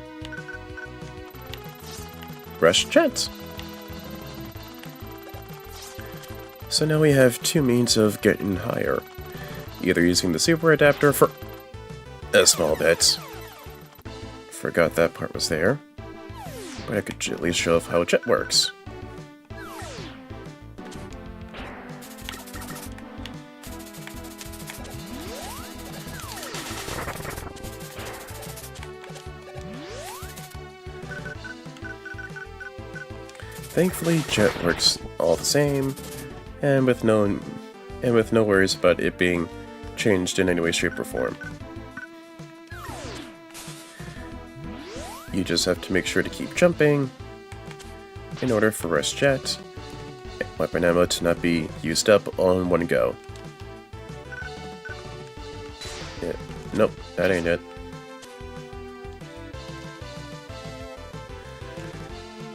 Rush Jet. So now we have 2 means of getting higher, either using the super adapter for a small bit. Forgot that part was there. But I could at least show off how Jet works. Thankfully, Jet works all the same, and with no worries about it being changed in any way, shape, or form. You just have to make sure to keep jumping in order for Rush Jet weapon ammo to not be used up all in one go. Yeah. Nope, that ain't it.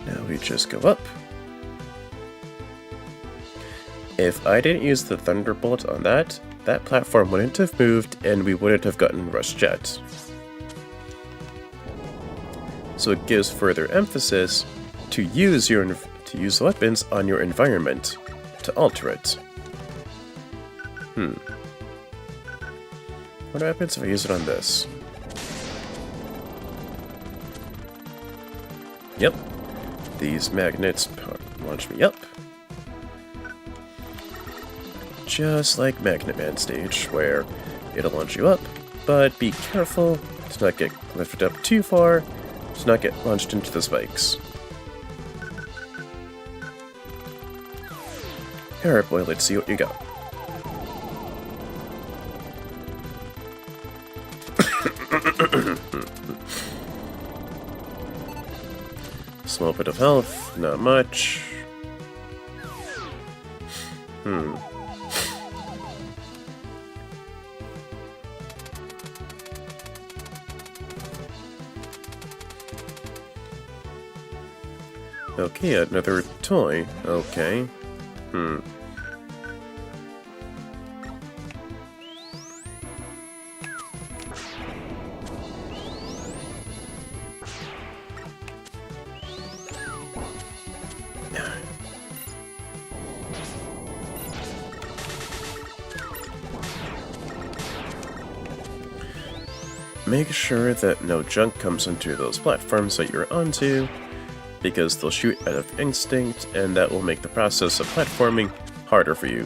Now we just go up. If I didn't use the Thunderbolt on that platform wouldn't have moved and we wouldn't have gotten Rush Jet. so it gives further emphasis to use weapons on your environment to alter it. What happens if I use it on this? Yep. These magnets launch me up. Just like Magnet Man stage, where it'll launch you up, but be careful to not get lifted up too far, to not get launched into the spikes. Alright boy, let's see what you got. Small bit of health, not much. Okay, another toy. Okay. Make sure that no junk comes onto those platforms that you're onto, because they'll shoot out of instinct, and that will make the process of platforming harder for you.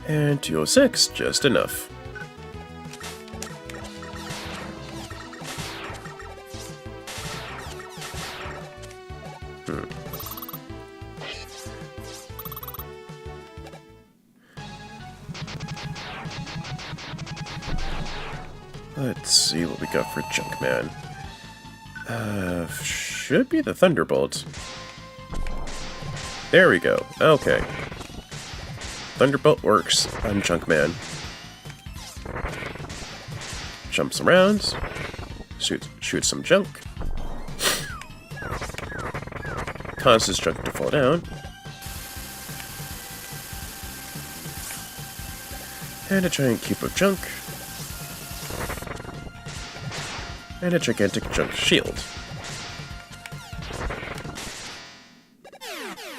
And 206, just enough. Let's see what we got for Junkman. Should be the Thunderbolt. There we go. Okay. Thunderbolt works on Junkman. Jumps around. Shoots some junk. Causes junk to fall down. And a giant cube of junk. And a gigantic junk shield.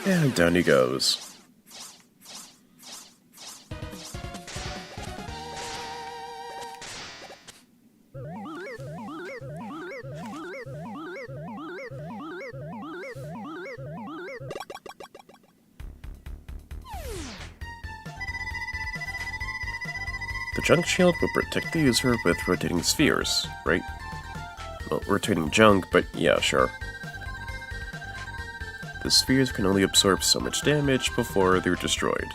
And down he goes. The junk shield will protect the user with rotating spheres, right? Well, rotating junk, but yeah, sure. The spheres can only absorb so much damage before they're destroyed.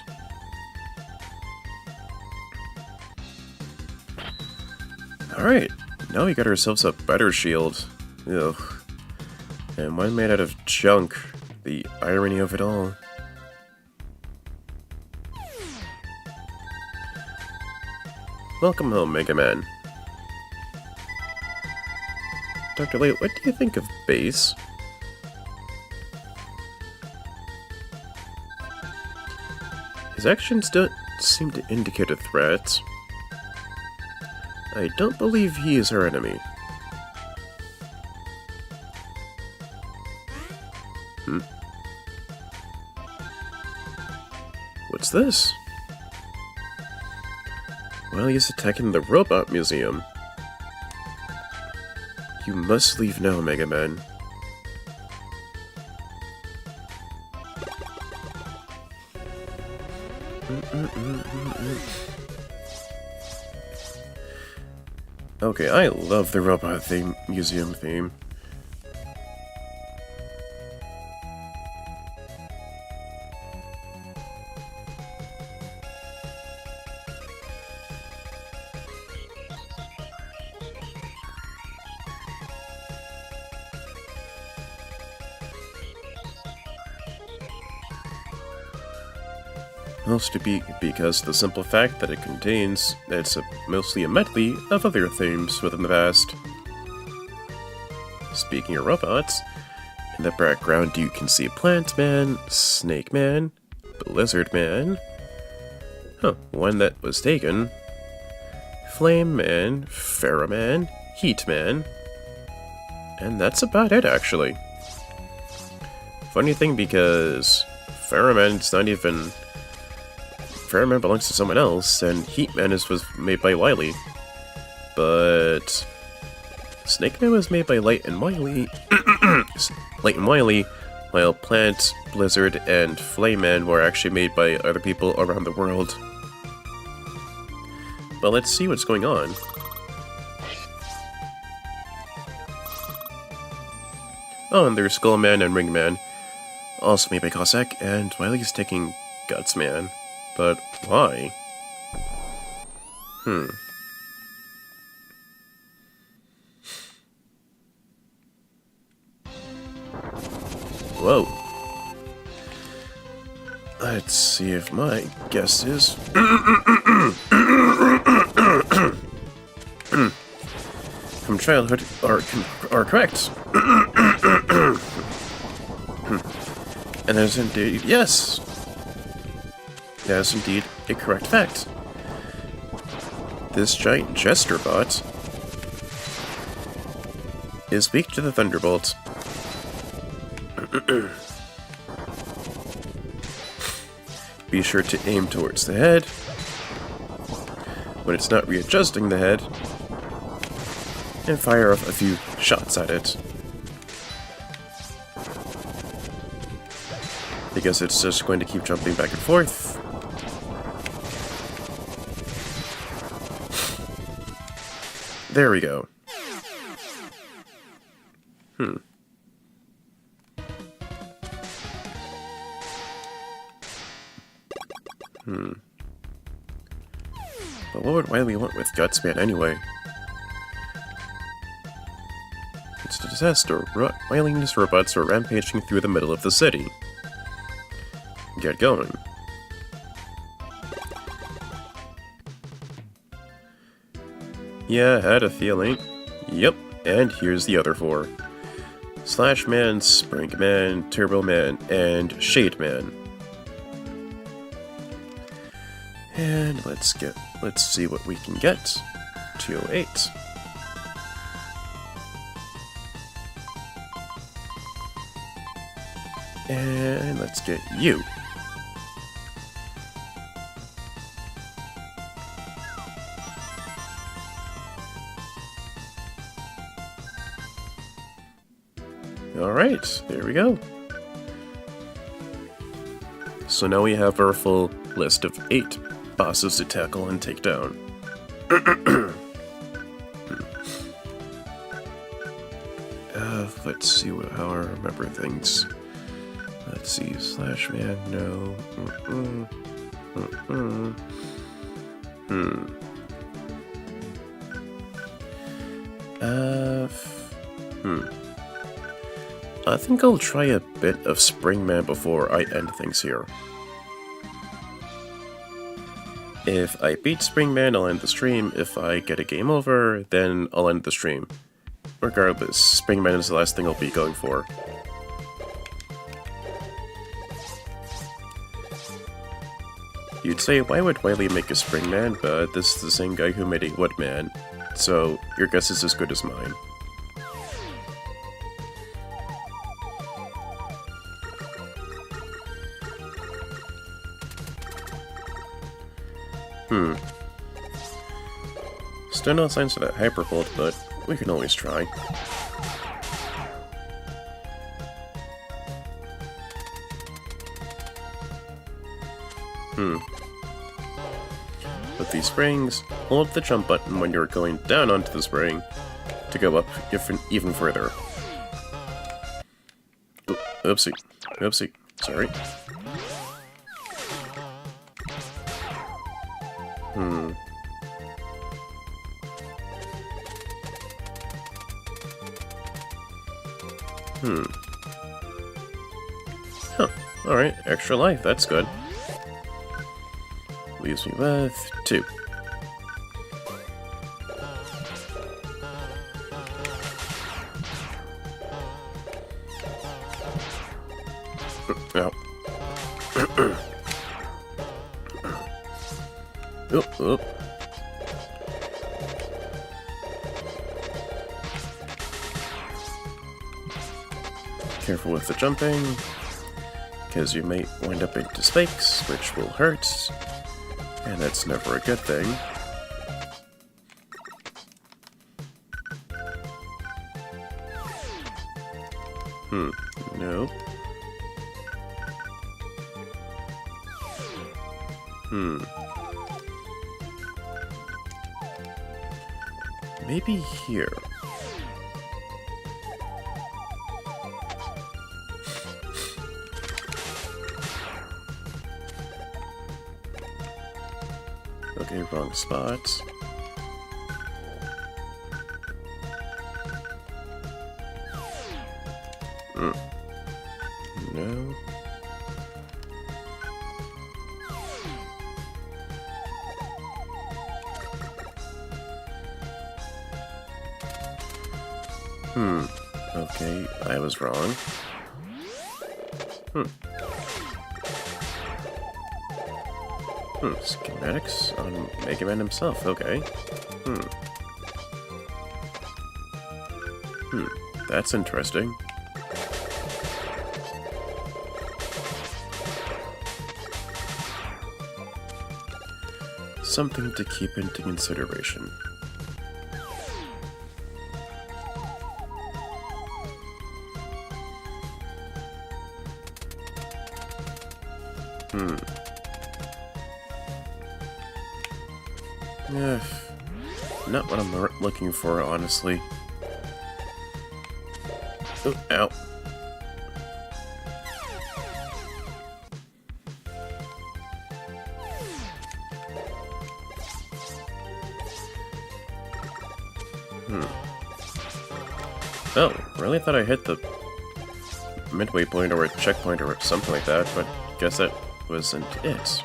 Alright, now we got ourselves a better shield. Ugh. And one made out of junk. The irony of it all. Welcome home, Mega Man. Dr. Light, what do you think of Bass? His actions don't seem to indicate a threat. I don't believe he is our enemy. What's this? Well, he's attacking the Robot Museum. You must leave now, Mega Man. Okay, I love the Robot Museum theme. Mostly because the simple fact that it's mostly a medley of other themes within the past. Speaking of robots, in the background you can see Plant Man, Snake Man, Blizzard Man, one that was taken, Flame Man, Pharaoh Man, Heat Man, And that's about it, actually. Funny thing, because Fireman's not even... Fireman belongs to someone else, and Heatman was made by Wily. But... Snake Man was made by Light and Wily... Light and Wily, while Plant, Blizzard, and Flame Man were actually made by other people around the world. But let's see what's going on. Oh, and there's Skullman and Ringman, also made by Cossack, and Wily's taking Gutsman. But why? Whoa. Let's see if my guess is... from childhood are correct. And that is indeed... Yes! That is indeed a correct fact. This giant Jester bot is weak to the Thunderbolt. Be sure to aim towards the head when it's not readjusting the head, and fire off a few shots at it. Because it's just going to keep jumping back and forth. There we go. But what would Wily want with Gutsman anyway? It's a disaster. Wily and his robots are rampaging through the middle of the city. Get going. Yeah, I had a feeling. Yep, and here's the other four. Slash Man, Spring Man, Turbo Man, and Shade Man. And let's see what we can get. 208. And let's get you. Alright, there we go. So now we have our full list of 8 bosses to tackle and take down. Let's see how I remember things. Let's see, Slash Man, no. I think I'll try a bit of Spring Man before I end things here. If I beat Spring Man, I'll end the stream. If I get a game over, then I'll end the stream. Regardless, Spring Man is the last thing I'll be going for. You'd say, why would Wily make a Spring Man? But this is the same guy who made a Wood Man, so your guess is as good as mine. Still no signs of that Hyperbolt, but we can always try. With these springs, hold the jump button when you're going down onto the spring to go up even further. Oopsie. Oopsie. Sorry. Huh. Alright, extra life, that's good. Leaves me with 2. Ow. Oop, oop. Careful with the jumping, because you may wind up into spikes, which will hurt, and that's never a good thing. Nope. Maybe here. Okay, wrong spot. No. Okay, I was wrong. Schematics on Mega Man himself, okay. That's interesting. Something to keep into consideration. Not what I'm looking for, honestly. Oh, ow. Oh, really thought I hit the midway point or a checkpoint or something like that, but guess that wasn't it.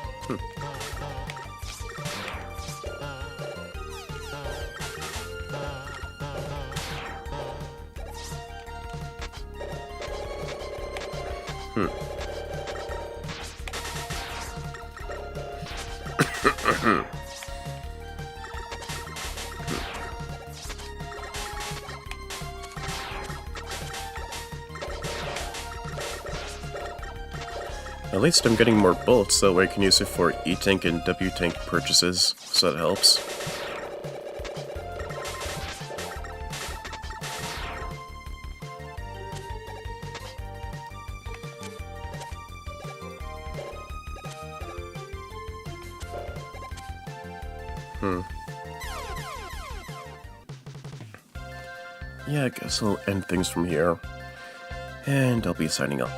At least I'm getting more bolts, so I can use it for E-Tank and W-Tank purchases, so that helps. Yeah, I guess I'll end things from here, and I'll be signing off.